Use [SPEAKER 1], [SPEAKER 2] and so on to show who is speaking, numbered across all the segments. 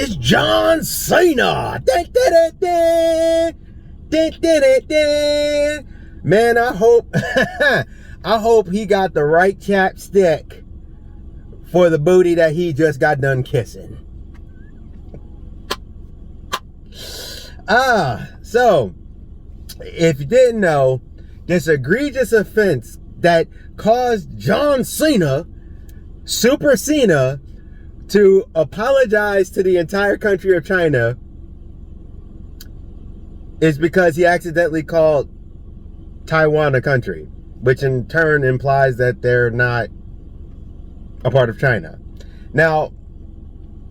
[SPEAKER 1] It's John Cena. Man, I hope I hope he got the right chapstick for the booty that he just got done kissing. So if you didn't know, this egregious offense that caused John Cena, Super Cena, to apologize to the entire country of China is because he accidentally called Taiwan a country, which in turn implies that they're not a part of China. Now,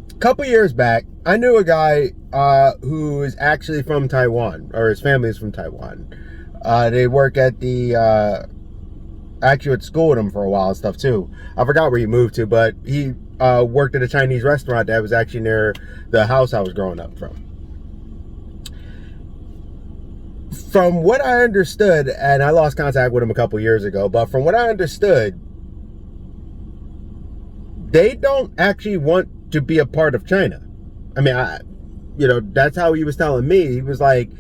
[SPEAKER 1] a couple years back, I knew a guy who is actually from Taiwan, or his family is from Taiwan. They work at the, actually went to school with him for a while and stuff too. I forgot where he moved to, but he worked at a Chinese restaurant that was actually near the house I was growing up from. From what I understood, and I lost contact with him a couple years ago, but from what I understood, they don't actually want to be a part of China. I mean, that's how he was telling me. He was like,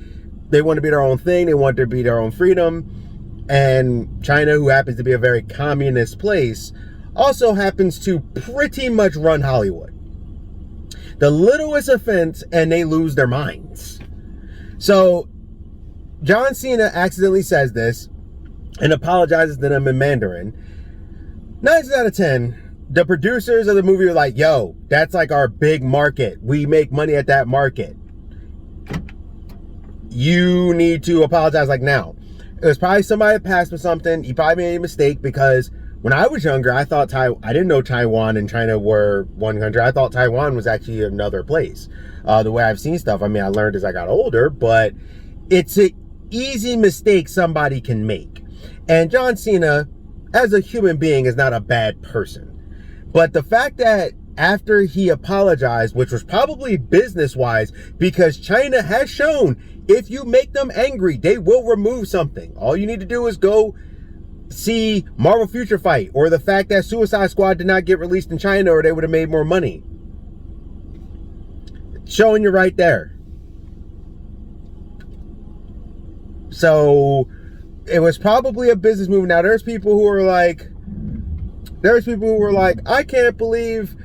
[SPEAKER 1] they want to be their own thing. They want there to be their own freedom. And China, who happens to be a very communist place, also happens to pretty much run Hollywood. The littlest offense and they lose their minds. So John Cena accidentally says this and apologizes to them in Mandarin. 9 out of 10, the producers of the movie were like, yo, that's like our big market. We make money at that market. You need to apologize like now. It was probably somebody that passed with something. He probably made a mistake because when I was younger, I thought I didn't know Taiwan and China were one country. I thought Taiwan was actually another place. The way I've seen stuff, I mean, I learned as I got older, but it's an easy mistake somebody can make. And John Cena, as a human being, is not a bad person. But the fact that after he apologized, which was probably business-wise, because China has shown if you make them angry, they will remove something. All you need to do is go see Marvel Future Fight, or the fact that Suicide Squad did not get released in China, or they would have made more money. It's showing you right there. So it was probably a business move. Now there's people who are like, I can't believe,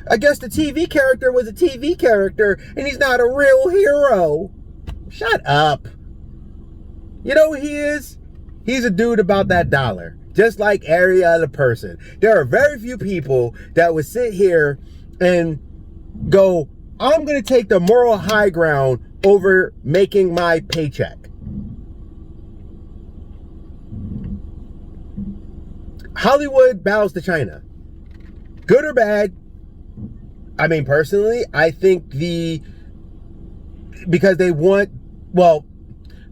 [SPEAKER 1] I guess the TV character was a TV character and he's not a real hero. Shut up. You know who he is? He's a dude about that dollar, just like every other person. There are very few people that would sit here and go, I'm going to take the moral high ground over making my paycheck. Hollywood bows to China. Good or bad? I mean, personally, I think because they want, well,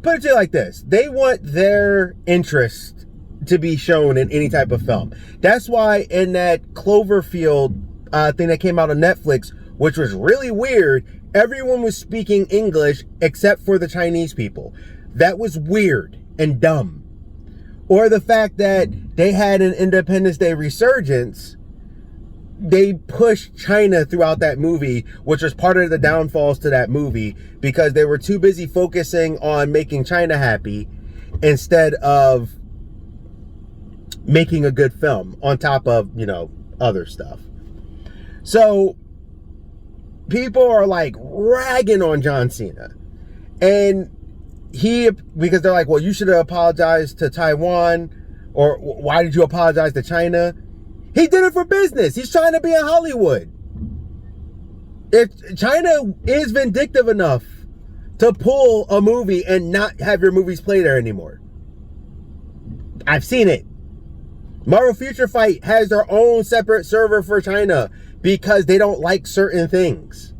[SPEAKER 1] put it to you like this. They want their interest to be shown in any type of film. That's why in that Cloverfield thing that came out on Netflix, which was really weird, everyone was speaking English except for the Chinese people. That was weird and dumb. Or the fact that they had an Independence Day resurgence, they pushed China throughout that movie, which was part of the downfalls to that movie, because they were too busy focusing on making China happy instead of making a good film on top of, other stuff. So people are like ragging on John Cena. And because they're like, well, you should have apologized to Taiwan, or why did you apologize to China? He did it for business. He's trying to be in Hollywood. If China is vindictive enough to pull a movie and not have your movies play there anymore. I've seen it. Marvel Future Fight has their own separate server for China because they don't like certain things.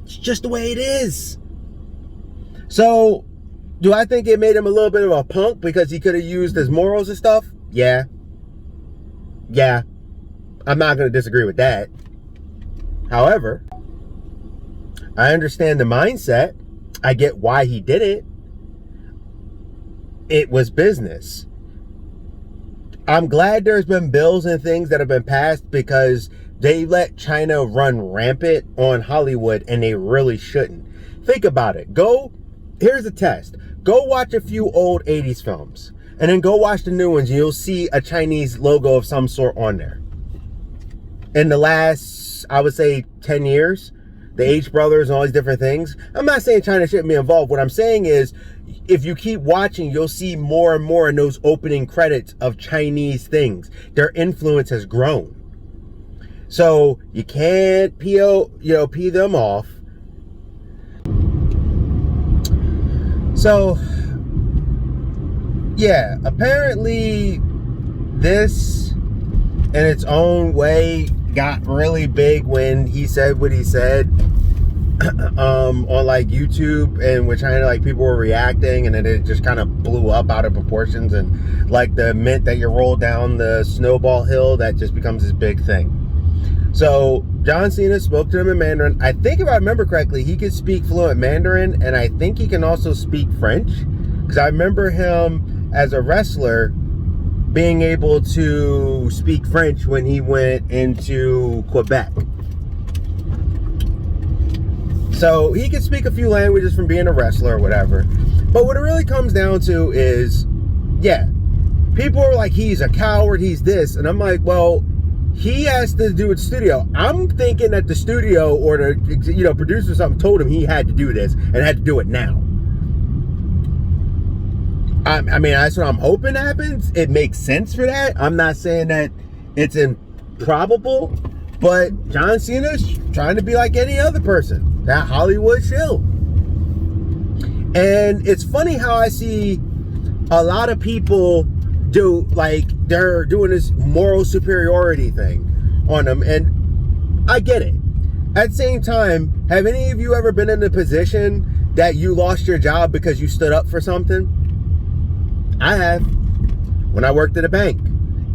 [SPEAKER 1] It's just the way it is. So, do I think it made him a little bit of a punk because he could have used his morals and stuff? Yeah. I'm not going to disagree with that. However, I understand the mindset. I get why he did it. It was business. I'm glad there's been bills and things that have been passed because they let China run rampant on Hollywood, and they really shouldn't. Think about it. Here's a test. Go watch a few old 80s films, and then go watch the new ones, and you'll see a Chinese logo of some sort on there. In the last, I would say, 10 years, the H brothers and all these different things. I'm not saying China shouldn't be involved. What I'm saying is, if you keep watching, you'll see more and more in those opening credits of Chinese things. Their influence has grown. So you can't pee them off. So yeah, apparently this in its own way got really big when he said what he said on like YouTube, and we're trying to, like, people were reacting, and then it just kind of blew up out of proportions, and like the mint that you roll down the snowball hill, that just becomes this big thing. So John Cena spoke to him in Mandarin. I think, if I remember correctly, he could speak fluent Mandarin, and I think he can also speak French, because I remember him as a wrestler being able to speak French when he went into Quebec. So he can speak a few languages from being a wrestler or whatever. But what it really comes down to is, yeah, people are like, he's a coward, he's this. And I'm like, well, he has to do it studio. I'm thinking that the studio or the producer or something told him he had to do this and had to do it now. I mean, that's what I'm hoping happens. It makes sense for that. I'm not saying that it's improbable, but John Cena's trying to be like any other person. That Hollywood shill. And it's funny how I see a lot of people do, like, they're doing this moral superiority thing on them, and I get it. At the same time, have any of you ever been in a position that you lost your job because you stood up for something? I have. When I worked at a bank,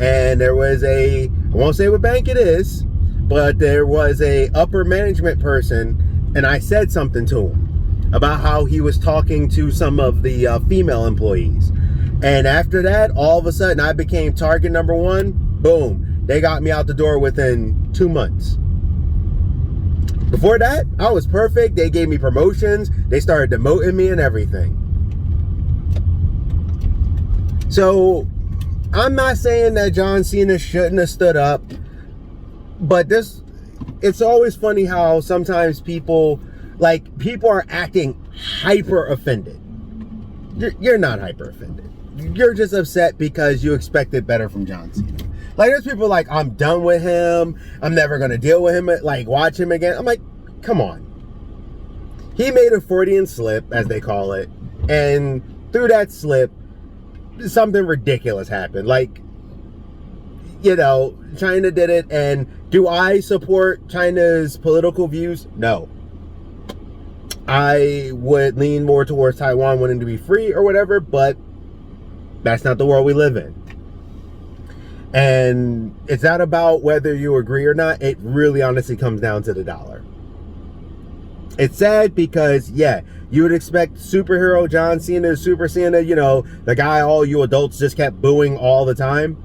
[SPEAKER 1] and there was I won't say what bank it is, but there was a upper management person, and I said something to him about how he was talking to some of the female employees. And after that, all of a sudden, I became target number one. Boom. They got me out the door within 2 months. Before that, I was perfect. They gave me promotions. They started demoting me and everything. So, I'm not saying that John Cena shouldn't have stood up, but it's always funny how sometimes people are acting hyper offended. You're not hyper offended. You're just upset because you expected better from John Cena. Like, there's people like, I'm done with him. I'm never going to deal with him, like, watch him again. I'm like, come on. He made a Freudian slip, as they call it. And through that slip, something ridiculous happened. Like, China did it. And do I support China's political views? No. I would lean more towards Taiwan wanting to be free or whatever, but that's not the world we live in. And it's not about whether you agree or not. It really honestly comes down to the dollar. It's sad because, yeah, you would expect superhero John Cena, Super Cena, the guy all you adults just kept booing all the time.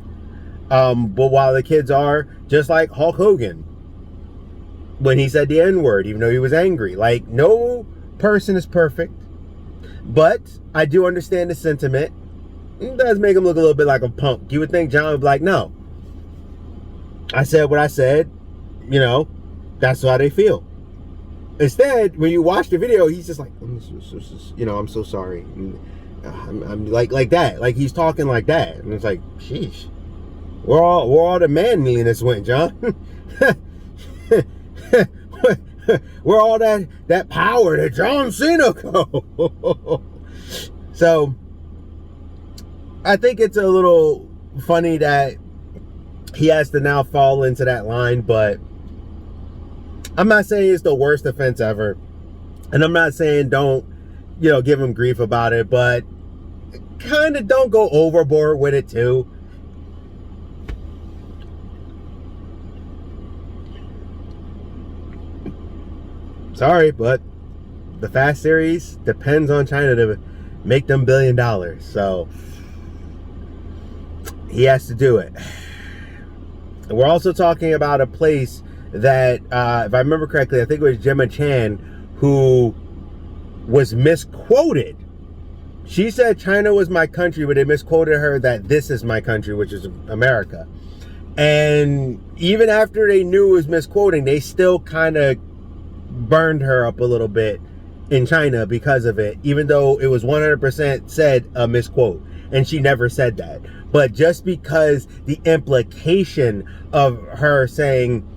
[SPEAKER 1] But while the kids are, just like Hulk Hogan, when he said the N-word, even though he was angry. Like, no person is perfect. But I do understand the sentiment. It does make him look a little bit like a punk. You would think John would be like, no. I said what I said. That's how they feel. Instead, when you watch the video, he's just like, I'm so sorry. I'm like that. Like, he's talking like that. And it's like, sheesh. Where all the manliness went, John? Where all that power that John Cena go? So, I think it's a little funny that he has to now fall into that line, but I'm not saying it's the worst offense ever. And I'm not saying don't, give him grief about it, but kind of don't go overboard with it too. Sorry, but the Fast series depends on China to make them $1 billion. So he has to do it. And we're also talking about a place that, if I remember correctly, I think it was Gemma Chan who was misquoted. She said China was my country, but they misquoted her that this is my country, which is America. And even after they knew it was misquoting, they still kind of burned her up a little bit in China because of it, even though it was 100% said a misquote, and she never said that. But just because the implication of her saying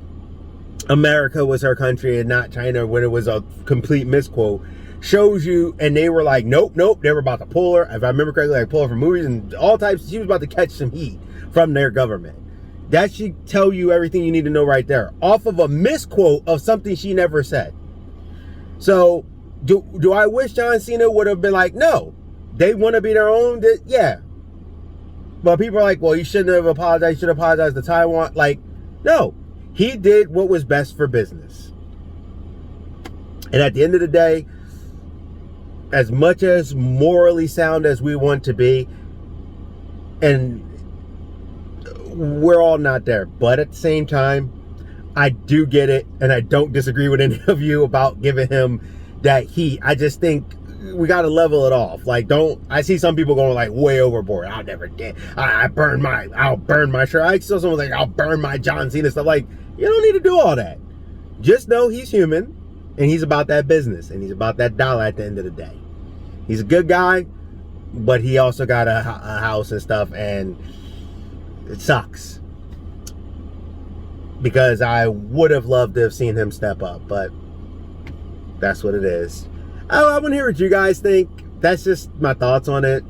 [SPEAKER 1] America was her country and not China when it was a complete misquote shows you, and they were like, nope, they were about to pull her. If I remember correctly, like pull her from movies and all types. She was about to catch some heat from their government. That should tell you everything you need to know right there, off of a misquote of something she never said. So do I wish John Cena would have been like, no, they want to be their own? Yeah. But people are like, well, you shouldn't have apologized. You should apologize to Taiwan. Like, no, he did what was best for business. And at the end of the day, as much as morally sound as we want to be, and we're all not there, but at the same time, I do get it, and I don't disagree with any of you about giving him that heat. I just think we got to level it off. Like, I see some people going like way overboard. I'll never did. I'll burn my shirt. I saw someone like, I'll burn my John Cena stuff. Like, you don't need to do all that. Just know he's human, and he's about that business, and he's about that dollar at the end of the day. He's a good guy, but he also got a house and stuff, and it sucks. Because I would have loved to have seen him step up, but that's what it is. I want to hear what you guys think. That's just my thoughts on it.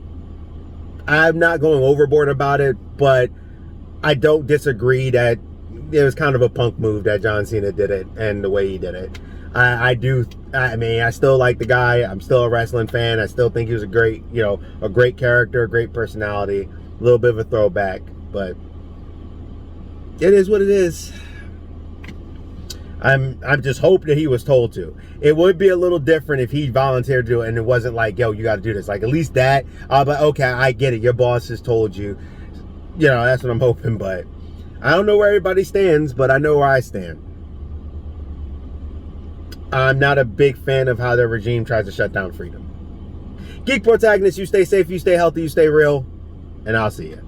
[SPEAKER 1] I'm not going overboard about it, but I don't disagree that it was kind of a punk move that John Cena did it and the way he did it. I still like the guy. I'm still a wrestling fan. I still think he was a great character, a great personality, a little bit of a throwback, but it is what it is. I'm just hoping that he was told to. It would be a little different if he volunteered to do it and it wasn't like, yo, you got to do this. Like, at least that, but okay, I get it. Your boss has told you. That's what I'm hoping, but I don't know where everybody stands, but I know where I stand. I'm not a big fan of how their regime tries to shut down freedom. Geek Protagonist, you stay safe, you stay healthy, you stay real, and I'll see you.